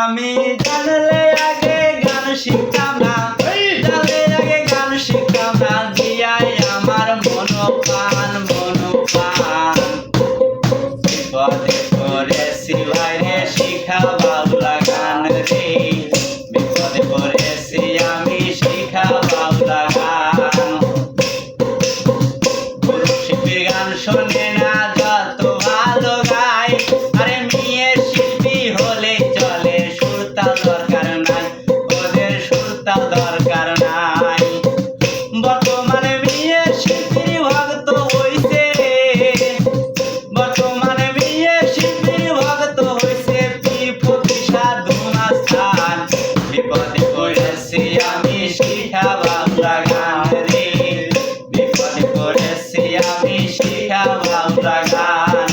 আমি জানলে আগে গান শিখতাম না, জানলে আগে গান শিখতাম না, দিয়াই আমার মনোপ্রাণ মনোপ্রাণ। বিপদে পড়েছি ভাই রে শিখা বাউলা গান রে, বিপদে পড়েছি আমি শিখা বাউলা গান। গুরু শিল্পীর গান শোনে না যত ভালো গায়, আরে মেয়ের শিল্পী হলে চলে, সুরতাল দরকার নাই, ওদের সুরতাল দরকার নাই। বর্তমানে মেয়ের শিল্পীর ভক্ত হইছে, বর্তমানে মেয়ের শিল্পীর ভক্ত হইছে বিপত্তি সাধু মাস্টার। বিপদে পড়েছি আমি শিখা বাউলা গান রে, বিপদে পড়েছি আমি শিখা বাউলা গান।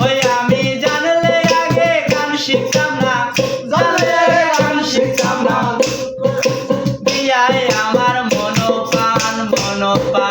ওই আমি জানলে আগে গান শিখতাম না, জানলে আগে গান শিখতাম না, দিয়াই আমার মনোপ্রাণ মনোপ্রাণ।